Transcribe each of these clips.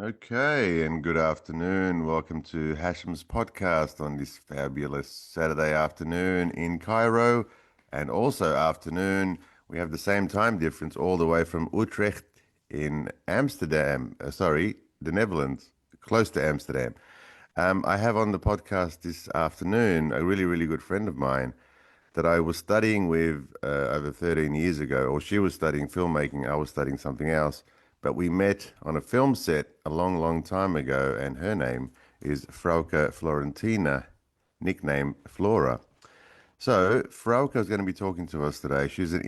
Okay, and good afternoon. Welcome to Hashem's podcast on this fabulous Saturday afternoon in Cairo, and also afternoon. We have the same time difference all the way from Utrecht in Amsterdam. Sorry, the Netherlands, close to Amsterdam. I have on the podcast this afternoon a really, really good friend of mine that I was studying with over 13 years ago, or she was studying filmmaking, I was studying something else. But we met on a film set a long, long time ago, and her name is Frouwke Florentina, nickname Flora. So Frouwke is going to be talking to us today. She's a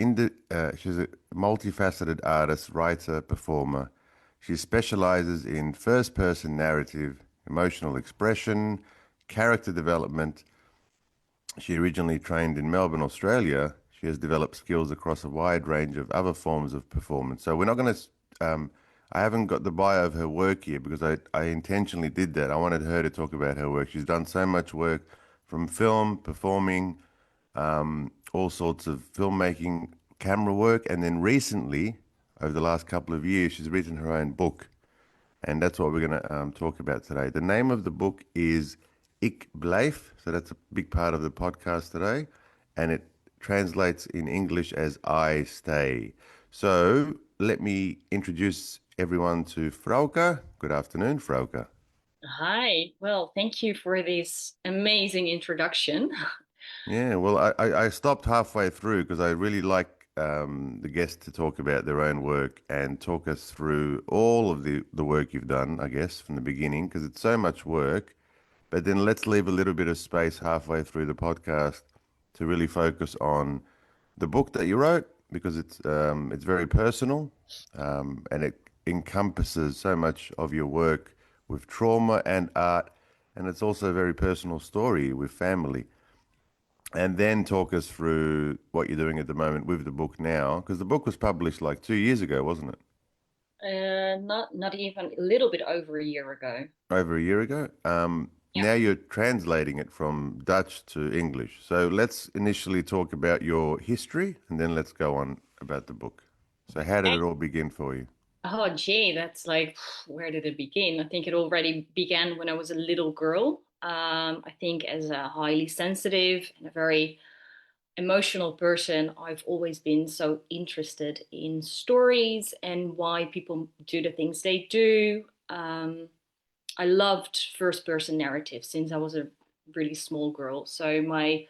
multifaceted artist, writer, performer. She specializes in first-person narrative, emotional expression, character development. She originally trained in Melbourne, Australia. She has developed skills across a wide range of other forms of performance. So we're not going to, I haven't got the bio of her work here because I intentionally did that. I wanted her to talk about her work. She's done so much work from film, performing, all sorts of filmmaking, camera work. And then recently, over the last couple of years, she's written her own book. And that's what we're going to talk about today. The name of the book is Ik Blijf. So that's a big part of the podcast today. And it translates in English as I stay. So let me introduce everyone to Frouwke. Good afternoon, Frouwke. Hi. Well, thank you for this amazing introduction. Yeah, well, I stopped halfway through because I really like the guests to talk about their own work and talk us through all of the work you've done, I guess, from the beginning, because it's so much work. But then let's leave a little bit of space halfway through the podcast to really focus on the book that you wrote because it's very personal, and it encompasses so much of your work with trauma and art, and it's also a very personal story with family. And then talk us through what you're doing at the moment with the book now, because the book was published like 2 years ago, wasn't it? Not even a little bit over a year ago. Over a year ago. Yeah. Now you're translating it from Dutch to English. So let's initially talk about your history and then let's go on about the book. So how did it all begin for you? Oh, gee, that's like, where did it begin? I think it already began when I was a little girl. I think as a highly sensitive and a very emotional person, I've always been so interested in stories and why people do the things they do. I loved first person narratives since I was a really small girl. So my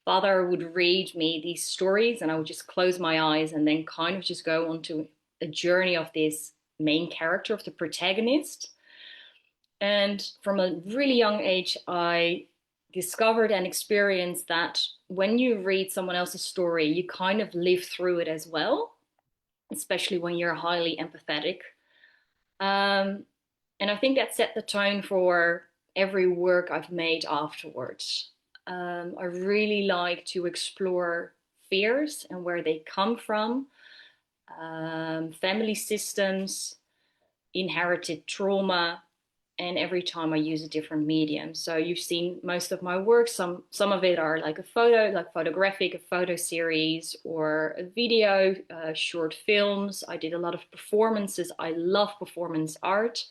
father would read me these stories and I would just close my eyes and then kind of just go onto a journey of this main character, of the protagonist. And from a really young age, I discovered and experienced that when you read someone else's story, you kind of live through it as well, especially when you're highly empathetic. Um, and I think that set the tone for every work I've made afterwards. I really like to explore fears and where they come from, family systems, inherited trauma, and every time I use a different medium. So you've seen most of my work. Some of it are like a photo, like photographic, a photo series, or a video, short films. I did a lot of performances. I love performance art.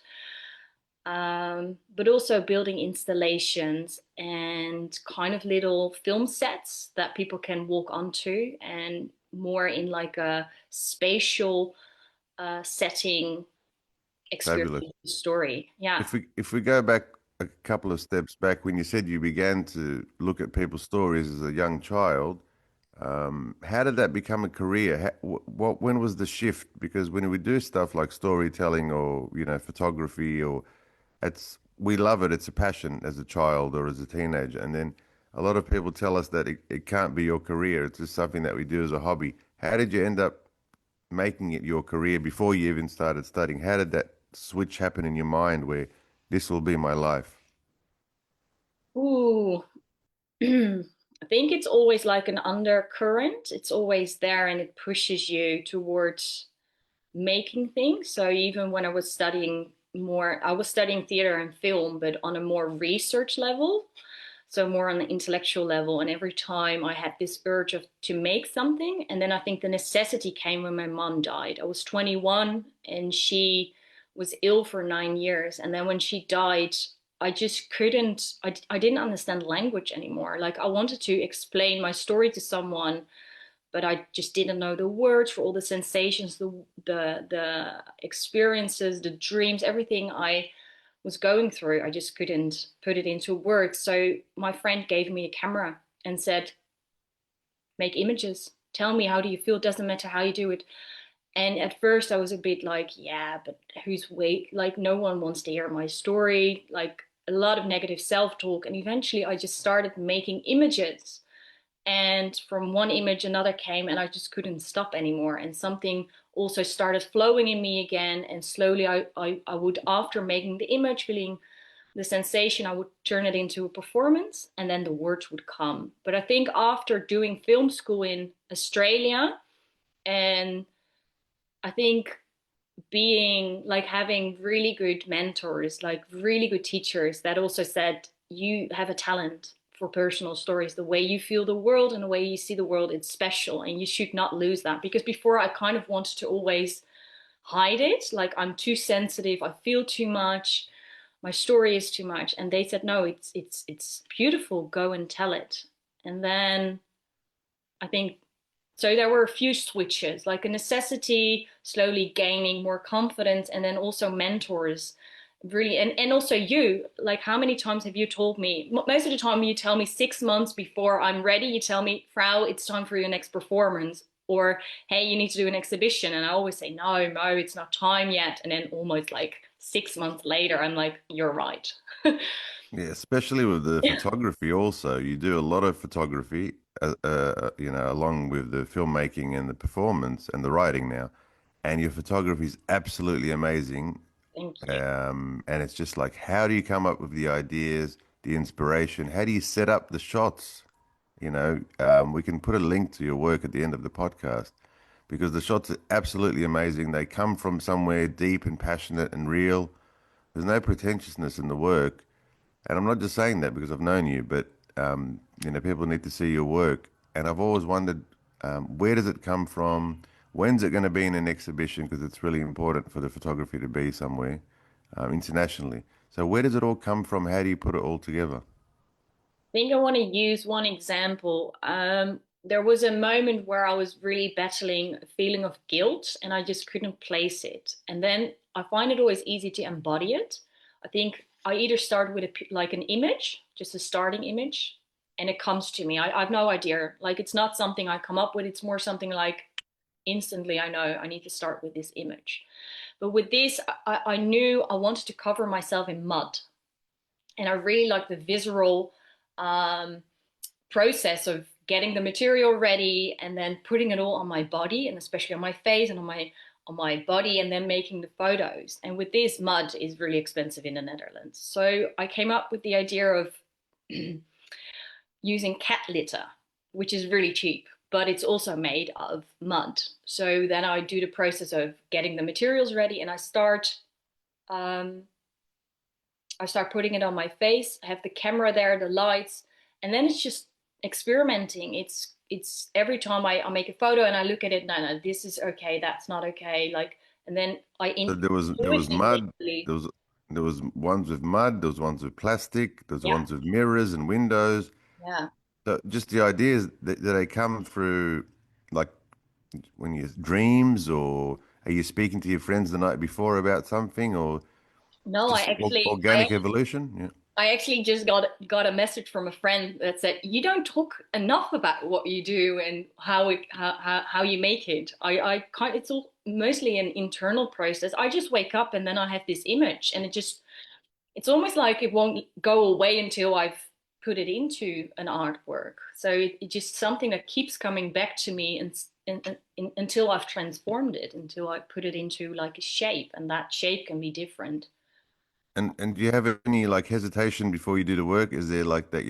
But also building installations and kind of little film sets that people can walk onto, and more in like a spatial setting experience Fabulous. story. Yeah. If we go back a couple of steps back when you said you began to look at people's stories as a young child, how did that become a career? When was the shift? Because when we do stuff like storytelling or photography, or it's we love it. It's a passion as a child or as a teenager, and then a lot of people tell us that it can't be your career. It's just something that we do as a hobby. How did you end up making it your career before you even started studying? How did that switch happen in your mind where this will be my life? Ooh. I think it's always like an undercurrent. It's always there and it pushes you towards making things. So even when I was studying more, I was studying theater and film, but on a more research level. So more on the intellectual level. And every time I had this urge of to make something, and then I think the necessity came when my mom died. I was 21 and she was ill for 9 years. And then when she died, I just couldn't, I didn't understand language anymore. Like I wanted to explain my story to someone, but I just didn't know the words for all the sensations, the experiences, the dreams, everything I was going through. I just couldn't put it into words. So my friend gave me a camera and said, make images. Tell me, how do you feel? It doesn't matter how you do it. And at first I was a bit like, yeah, but who's wait? Like no one wants to hear my story. Like a lot of negative self-talk. And eventually I just started making images. And from one image another came, and I just couldn't stop anymore. And something also started flowing in me again. And slowly I would, after making the image, feeling the sensation, I would turn it into a performance, and then the words would come. But I think after doing film school in Australia, and I think being like having really good mentors, like really good teachers that also said, you have a talent for personal stories. The way you feel the world and the way you see the world, it's special, and you should not lose that. Because before I kind of wanted to always hide it, like I'm too sensitive, I feel too much, my story is too much. And they said, no, it's beautiful, go and tell it. And then I think, so there were a few switches, like a necessity, slowly gaining more confidence, and then also mentors. Really, and also you, like how many times have you told me, most of the time you tell me 6 months before I'm ready, you tell me, Frau, it's time for your next performance, or hey, you need to do an exhibition. And I always say, no, Mo, it's not time yet. And then almost like 6 months later, I'm like, you're right. Yeah, especially with the photography also. You do a lot of photography, along with the filmmaking and the performance and the writing now. And your photography is absolutely amazing. Thank you. And it's just like, how do you come up with the ideas, the inspiration? How do you set up the shots? We can put a link to your work at the end of the podcast because the shots are absolutely amazing. They come from somewhere deep and passionate and real. There's no pretentiousness in the work. And I'm not just saying that because I've known you, but people need to see your work. And I've always wondered, where does it come from? When's it going to be in an exhibition? Because it's really important for the photography to be somewhere internationally. So where does it all come from? How do you put it all together? Think I want to use one example. There was a moment where I was really battling a feeling of guilt and I just couldn't place it. And then I find it always easy to embody it. I think I either start with like an image, just a starting image, and it comes to me. I have no idea. Like it's not something I come up with. It's more something like instantly I know I need to start with this image. But with this, I knew I wanted to cover myself in mud. And I really like the visceral um, process of getting the material ready and then putting it all on my body, and especially on my face and on my body, and then making the photos. And with this, mud is really expensive in the Netherlands, so I came up with the idea of using cat litter, which is really cheap, but it's also made of mud. So then I do the process of getting the materials ready, and um, I start putting it on my face. I have the camera there, the lights, and then it's just experimenting. It's every time I make a photo and I look at it, no, no, this is okay, that's not okay. Like, and then So there do it was mud. individually. There was there was ones with mud. There was ones with plastic. There was Yeah, ones with mirrors and windows. yeah. So just the ideas that they come through, like when you dreams, or are you speaking to your friends the night before about something, or No, just organic evolution? Yeah. I actually just got a message from a friend that said you don't talk enough about what you do and how you make it. I can't. It's all mostly an internal process. I just wake up and then I have this image, and it's almost like it won't go away until I've put it into an artwork. So it's just something that keeps coming back to me, until I've transformed it, until I put it into like a shape, and that shape can be different. And do you have any like hesitation before you do the work? Is there like that,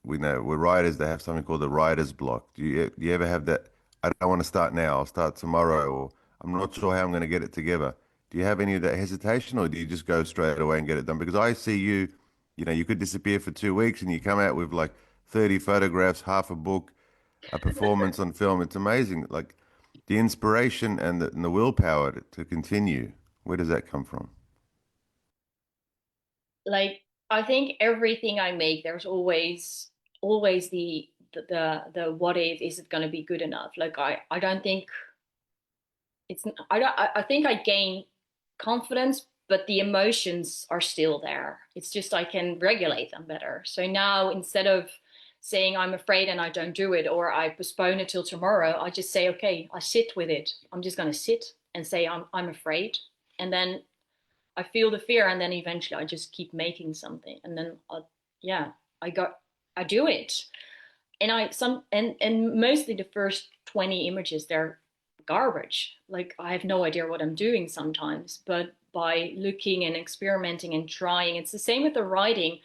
we know we're writers, they have something called the writer's block. Do you ever have that, I don't want to start now, I'll start tomorrow, or I'm not sure how I'm going to get it together. Do you have any of that hesitation, or do you just go straight away and get it done? Because I see you, you could disappear for 2 weeks and you come out with like 30 photographs, half a book, a performance on film. It's amazing. Like the inspiration and the willpower to continue. Where does that come from? Like I think everything I make, there's always the what if, is it going to be good enough? Like I don't think it's I don't I think I gain confidence, but the emotions are still there. It's just I can regulate them better. So now instead of saying I'm afraid and I don't do it, or I postpone it till tomorrow, I just say, okay, I sit with it. I'm just going to sit and say I'm afraid, and then I feel the fear, and then eventually I just keep making something, and then yeah, I got I do it, and and mostly the first 20 images, they're garbage. Like I have no idea what I'm doing sometimes, but by looking and experimenting and trying, it's the same with the writing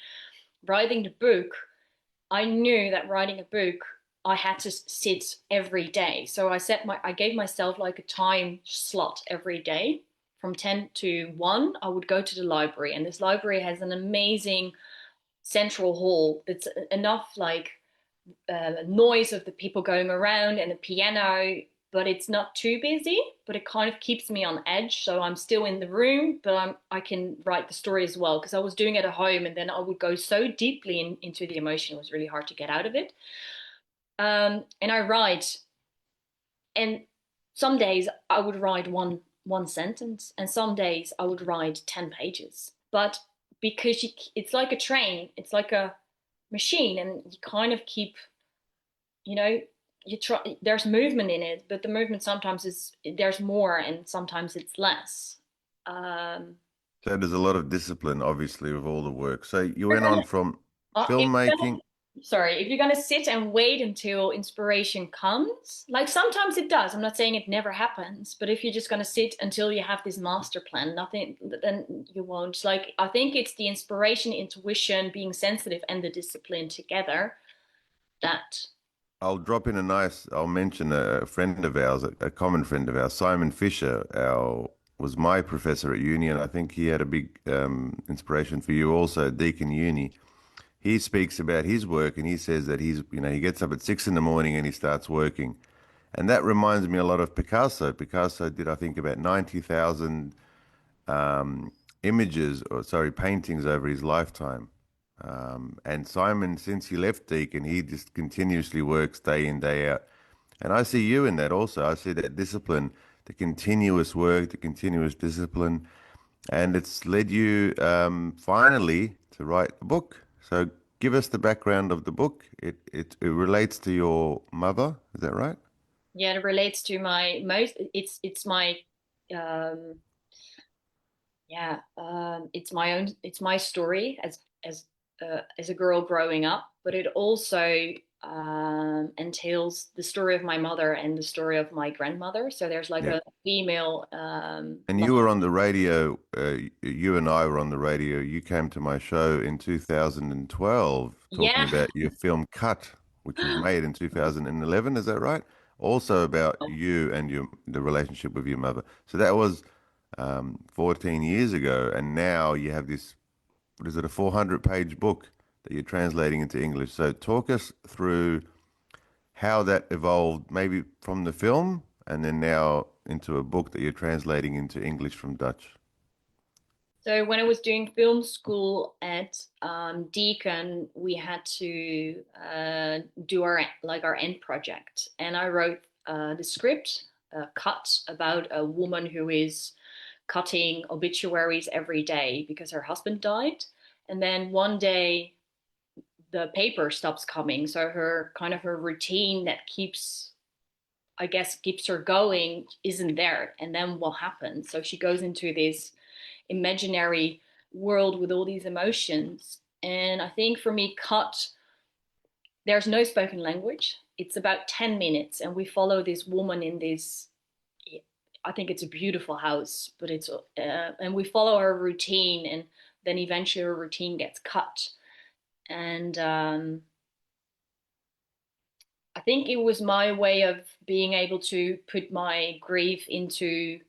the book. I knew that writing a book, I had to sit every day. So I gave myself like a time slot every day from 10 to 1. I would go to the library, and this library has an amazing central hall that's enough like noise of the people going around and the piano, but it's not too busy. But it kind of keeps me on edge, so I'm still in the room, but I can write the story as well, because I was doing it at home, and then I would go so deeply into the emotion, it was really hard to get out of it. And I write, and some days I would write one sentence, and some days I would write 10 pages. But because it's like a train, it's like a machine, and you kind of keep, you know, you try. There's movement in it, but the movement sometimes is there's more, and sometimes it's less. Um, So there's a lot of discipline, obviously, with all the work. So you went on from if filmmaking. sorry, if you're gonna sit and wait until inspiration comes, like sometimes it does. I'm not saying it never happens, but if you're just gonna sit until you have this master plan, nothing, then you won't. Like I think it's the inspiration, intuition, being sensitive, and the discipline together that. I'll mention a friend of ours, a common friend of ours, Simon Fisher, was my professor at uni, and I think he had a big inspiration for you also, Deakin Uni. He speaks about his work and he says that he gets up at 6 in the morning and he starts working. And that reminds me a lot of Picasso. Picasso did, I think, about 90,000 images, or sorry, paintings over his lifetime. And Simon, since he left Deakin, he just continuously works day in, day out. And I see you in that also. I see that discipline, the continuous work, the continuous discipline. And it's led you finally to write the book. So give us the background of the book. It relates to your mother, is that right? Yeah, it relates to my most. It's my um, yeah, it's my own. It's my story as a girl growing up, but it also entails the story of my mother and the story of my grandmother. So there's like Yeah. a female. And you were on the radio, you and I were on the radio. You came to my show in 2012 talking Yeah. about your film Cut, which was made in 2011. Is that right? Also about you and the relationship with your mother. So that was 14 years ago. And now you have this, what is it, a 400-page book that you're translating into English. So talk us through how that evolved, maybe from the film and then now into a book that you're translating into English from Dutch. So when I was doing film school at Deakin, we had to do our end project, and I wrote the script, cut about a woman who is cutting obituaries every day because her husband died, and then one day the paper stops coming, so her routine that keeps her going isn't there, and then what happens? So she goes into this imaginary world with all these emotions. And I think for me, cut, there's no spoken language. It's about 10 minutes, and we follow this woman in this. I think it's a beautiful house, but and we follow her routine, and then eventually her routine gets cut. And I think it was my way of being able to put my grief into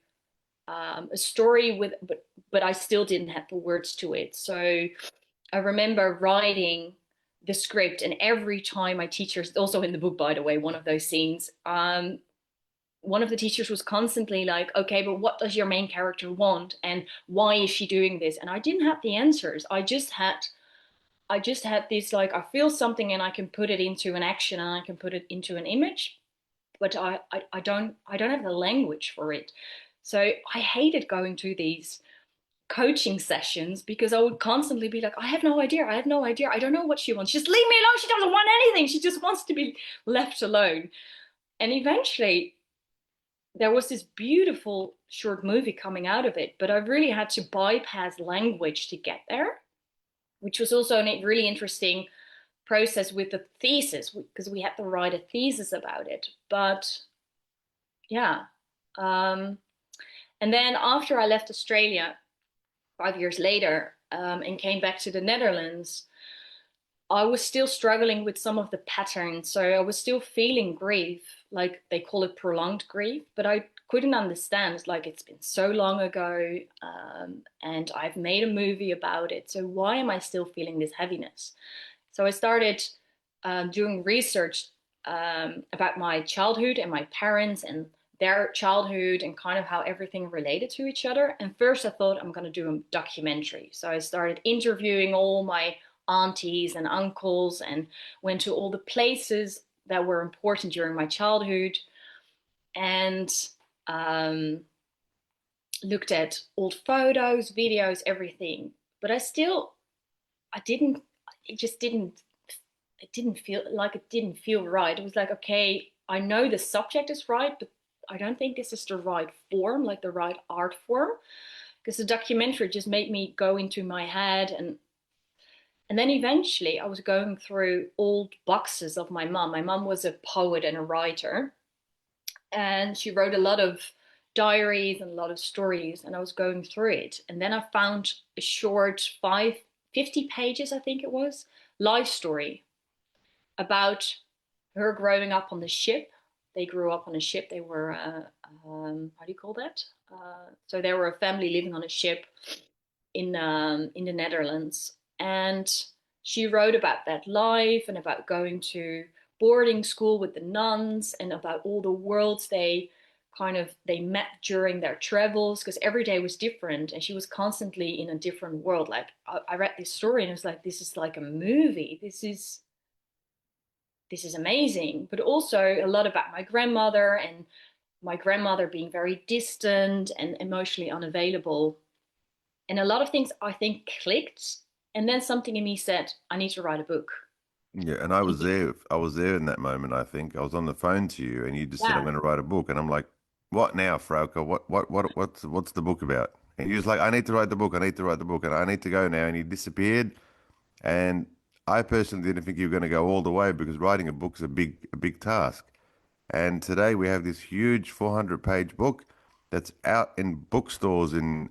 a story but I still didn't have the words to it. So I remember writing the script, and every time my teachers, also in the book, by the way, one of those scenes, one of the teachers was constantly like, okay, but what does your main character want? And why is she doing this? And I didn't have the answers. I just had this, like, I feel something and I can put it into an action and I can put it into an image, but I don't have the language for it. So I hated going to these coaching sessions because I would constantly be like, I have no idea. I have no idea. I don't know what she wants. Just leave me alone. She doesn't want anything. She just wants to be left alone. And eventually there was this beautiful short movie coming out of it, but I really had to bypass language to get there, which was also a really interesting process with the thesis because we had to write a thesis about it. But yeah. Um, and then after I left Australia 5 years later, and came back to the Netherlands, I was still struggling with some of the patterns. So I was still feeling grief, like they call it prolonged grief, but I couldn't understand, like it's been so long ago, and I've made a movie about it. So why am I still feeling this heaviness? So I started doing research about my childhood and my parents and their childhood and kind of how everything related to each other. And first I thought I'm going to do a documentary. So I started interviewing all my aunties and uncles and went to all the places that were important during my childhood and um, looked at old photos, videos, everything. But I didn't, it just didn't, it didn't feel like it didn't feel right. It was like, okay, I know the subject is right, but I don't think this is the right form, like the right art form. Because the documentary just made me go into my head and then eventually I was going through old boxes of my mom. My mom was a poet and a writer, and she wrote a lot of diaries and a lot of stories, and I was going through it. And then I found a short 50 pages, I think it was, life story about her growing up on the ship. They grew up on a ship. They were, how do you call that? So they were a family living on a ship in the Netherlands, and she wrote about that life and about going to boarding school with the nuns and about all the worlds they met during their travels because every day was different and she was constantly in a different world. Like I read this story and it was like, this is like a movie. This is amazing. But also a lot about my grandmother and my grandmother being very distant and emotionally unavailable. And a lot of things I think clicked. And then something in me said, I need to write a book. Yeah, and I was there. I was there in that moment. I think I was on the phone to you, and you just said, "I'm Yeah. going to write a book," and I'm like, "What now, Frouwke? What's the book about?" And you was like, "I need to write the book. I need to write the book, and I need to go now." And you disappeared. And I personally didn't think you were going to go all the way because writing a book is a big task. And today we have this huge 400-page book that's out in bookstores in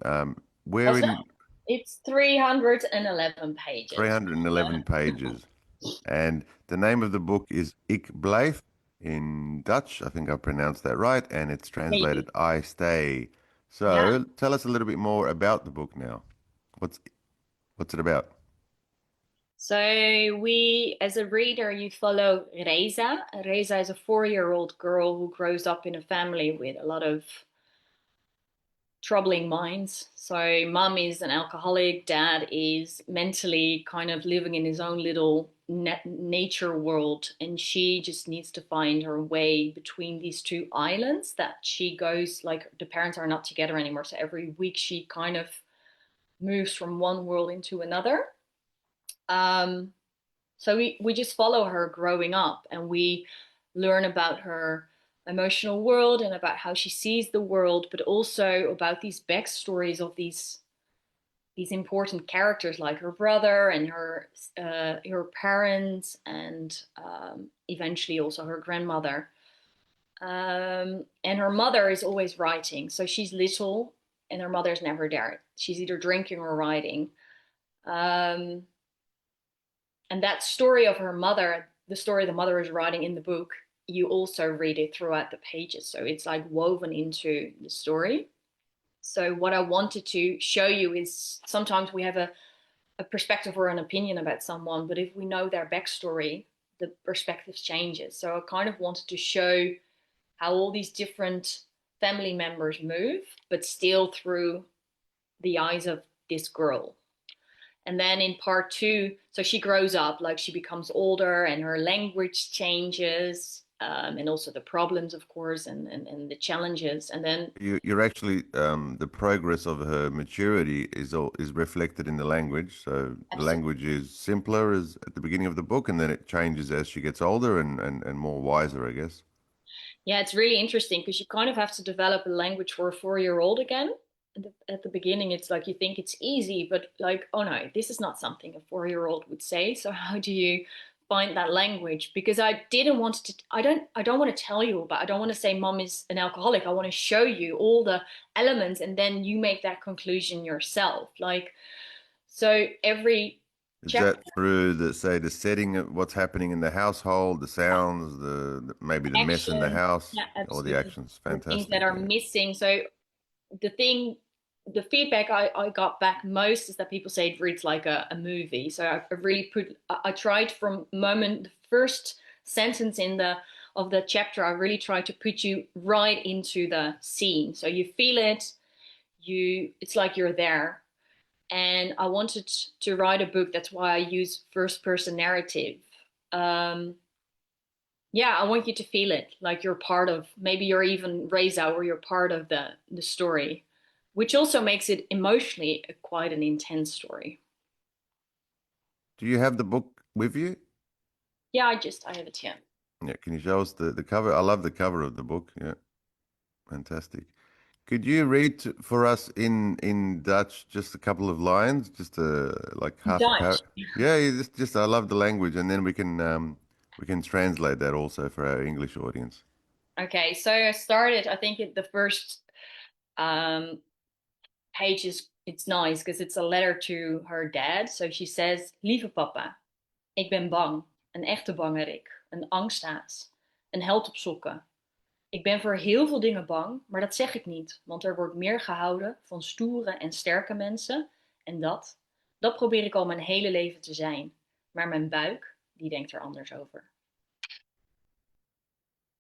where Also, in it's 311 pages. 311 pages. And the name of the book is Ik Blijf in Dutch. I think I pronounced that right. And it's Maybe. translated I Stay. Yeah. So tell us a little bit more about the book now. What's what's it about? So as a reader, you follow Reza. Reza is a 4-year-old girl who grows up in a family with a lot of troubling minds. So mom is an alcoholic, dad is mentally kind of living in his own little nature world, and she just needs to find her way between these two islands that she goes, like the parents are not together anymore. So every week she kind of moves from one world into another. Um, so we just follow her growing up and we learn about her emotional world and about how she sees the world, but also about these backstories of these important characters like her brother and her parents and eventually also her grandmother. And her mother is always writing, so she's little and her mother's never there. She's either drinking or writing. Um, and that story of her mother, the story the mother is writing in the book, you also read it throughout the pages. So it's like woven into the story. So what I wanted to show you is sometimes we have a perspective or an opinion about someone, but if we know their backstory, the perspective changes. So I kind of wanted to show how all these different family members move, but still through the eyes of this girl. And then in part two, so she grows up, like she becomes older and her language changes, and also the problems, of course, and the challenges. And then, You're actually the progress of her maturity is reflected in the language. So the absolutely. language is simpler as at the beginning of the book, and then it changes as she gets older and more wiser, I guess. Yeah, it's really interesting because you kind of have to develop a language for a 4 year old again. At the beginning, it's like you think it's easy, but like, oh no, this is not something a 4 year old would say. So how do you find that language? Because I didn't want to, I don't want to tell you about, I don't want to say mom is an alcoholic. I want to show you all the elements and then you make that conclusion yourself. Like, so every Is chapter, that through the say the setting of what's happening in the household, the sounds, maybe the mess in the action, house, yeah, or the absolutely. actions? The things that Fantastic. are Yeah. missing. So the thing the feedback I got back most is that people say it reads like a movie. So I really I tried from moment the first sentence in the of the chapter. I really tried to put you right into the scene, so you feel it. It's like you're there. And I wanted to write a book. That's why I use first person narrative. Um, yeah, I want you to feel it like you're part of, maybe you're even Reza or you're part of the story, which also makes it emotionally quite an intense story. Do you have the book with you? Yeah, I have it here. Yeah. Can you show us the cover? I love the cover of the book. Yeah. Fantastic. Could you read for us in Dutch just a couple of lines, just like half a Dutch. par? Yeah, just I love the language, and then we can translate that also for our English audience. Okay, so I started, I think the first um, page is, it's nice because it's a letter to her dad. So she says, lieve papa, ik ben bang, een echte bangerik, een angsthaas, een held op sokken. Ik ben voor heel veel dingen bang, maar dat zeg ik niet, want er wordt meer gehouden van stoere en sterke mensen. En dat probeer ik al mijn hele leven te zijn. Maar mijn buik, die denkt er anders over.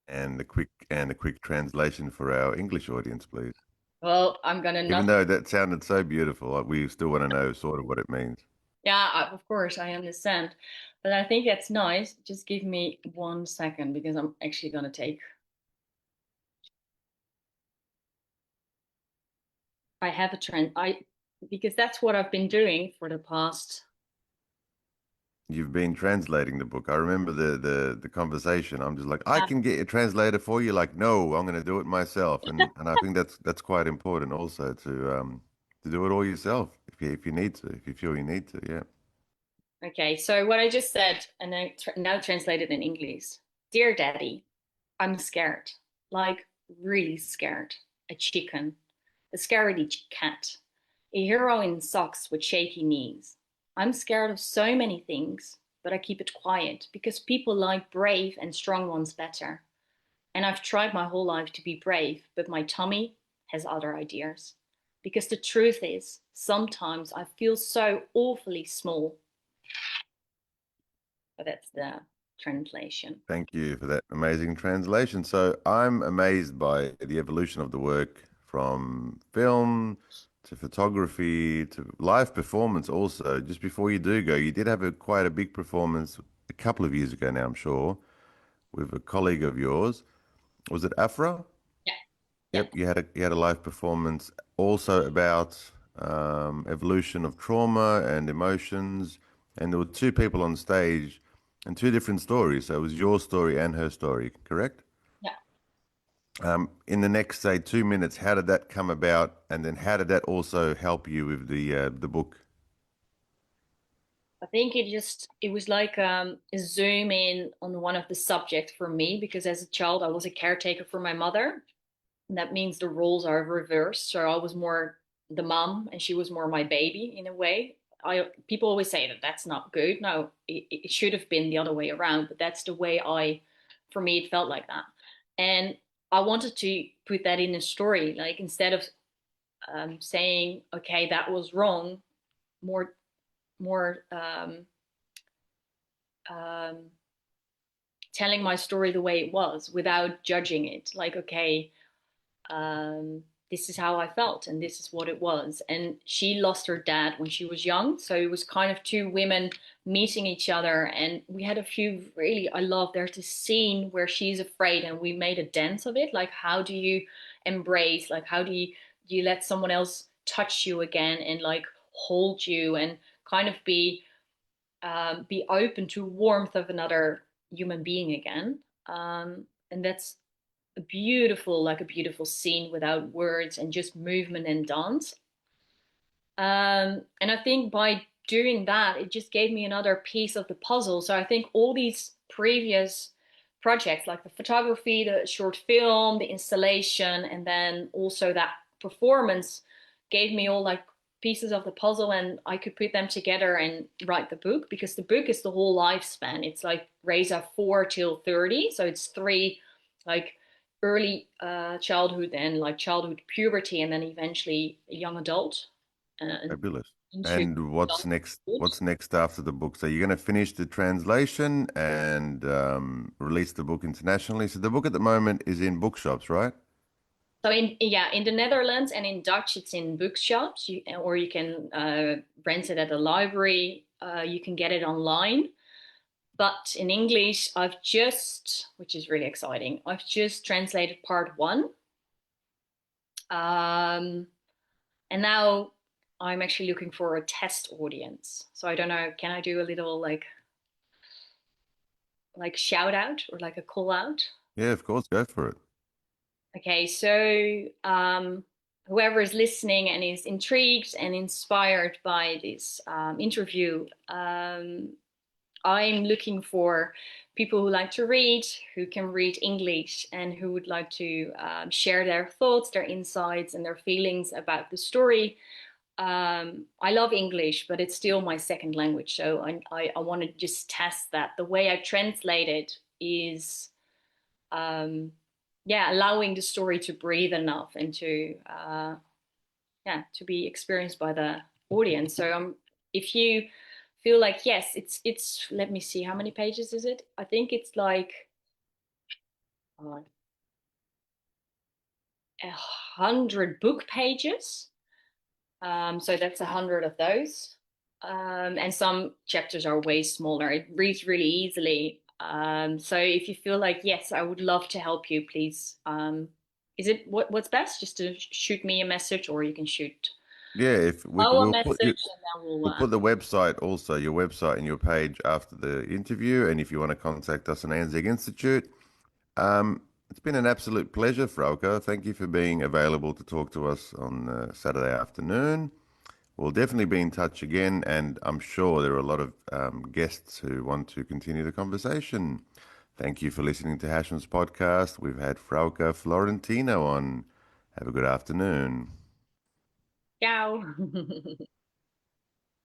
And the quick translation for our English audience, please. Well, I'm gonna Even not. though that sounded so beautiful, we still want to know sort of what it means. Yeah, of course, I understand. But I think that's nice. Just give me 1 second because I'm actually gonna take. I have a trend. Because that's what I've been doing for the past. You've been translating the book. I remember the conversation. I'm just like, I Yeah. can get a translator for you. Like, no, I'm going to do it myself. And I think that's quite important also to do it all yourself if you need to, if you feel you need to. Yeah. Okay, so what I just said, and I now translated in English. Dear Daddy, I'm scared, like really scared. A chicken, a scaredy cat, a hero in socks with shaky knees. I'm scared of so many things, but I keep it quiet because people like brave and strong ones better. And I've tried my whole life to be brave, but my tummy has other ideas. Because the truth is, sometimes I feel so awfully small. But that's the translation. Thank you for that amazing translation. So I'm amazed by the evolution of the work from film to photography to live performance also. Just before you do go, you did have quite a big performance a couple of years ago now, I'm sure, with a colleague of yours. Was it Afra? Yeah, yeah. Yep, you had a live performance also about evolution of trauma and emotions, and there were two people on stage and two different stories. So it was your story and her story, correct? Yeah. In the next, say, 2 minutes, how did that come about, and then how did that also help you with the book? I think it was like a zoom in on one of the subjects for me because as a child I was a caretaker for my mother. And that means the roles are reversed. So I was more the mom and she was more my baby in a way. I People always say that that's not good. No, it should have been the other way around, but that's the way for me it felt like that. And I wanted to put that in a story, like instead of saying, okay, that was wrong, more more telling my story the way it was without judging it. Like, okay, um, this is how I felt and this is what it was. And she lost her dad when she was young. So it was kind of two women meeting each other. And we had a few really, I love, there's this scene where she's afraid and we made a dance of it. Like, how do you embrace, like, how do you let someone else touch you again and like hold you and kind of be open to warmth of another human being again. And that's a beautiful scene without words and just movement and dance. And I think by doing that, it just gave me another piece of the puzzle. So I think all these previous projects, like the photography, the short film, the installation, and then also that performance, gave me all like pieces of the puzzle, and I could put them together and write the book, because the book is the whole lifespan. It's like Reza 4 till 30. So it's three, like early childhood and like childhood puberty, and then eventually a young adult Fabulous. into And what's next? adulthood. What's next after the book? So you're going to finish the translation and release the book internationally. So the book at the moment is in bookshops, right? So in the Netherlands and in Dutch, it's in bookshops, or you can rent it at a library. You can get it online. But in English, which is really exciting, I've just translated part one. Um, and now I'm actually looking for a test audience. So I don't know, can I do a little like shout out or like a call out? Yeah, of course. Go for it. Okay, so whoever is listening and is intrigued and inspired by this interview, I'm looking for people who like to read, who can read English, and who would like to share their thoughts, their insights, and their feelings about the story. I love English, but it's still my second language. So I want to just test that. The way I translate it is, yeah, allowing the story to breathe enough and to be experienced by the audience. So if you feel like, yes, it's, let me see, how many pages is it? I think it's like uh, 100 book pages. So that's 100 of those. And some chapters are way smaller. It reads really easily. So if you feel like, yes, I would love to help you, please. Is it what's best? Just to shoot me a message, or you can shoot Yeah, if we our we'll put message, you, and then we'll. we'll put the website also, your website and your page after the interview. And if you want to contact us on Anzac Institute, it's been an absolute pleasure, Frouwke. Thank you for being available to talk to us on Saturday afternoon. We'll definitely be in touch again, and I'm sure there are a lot of guests who want to continue the conversation. Thank you for listening to Hashem's podcast. We've had Frouwke Florentina on. Have a good afternoon. Ciao.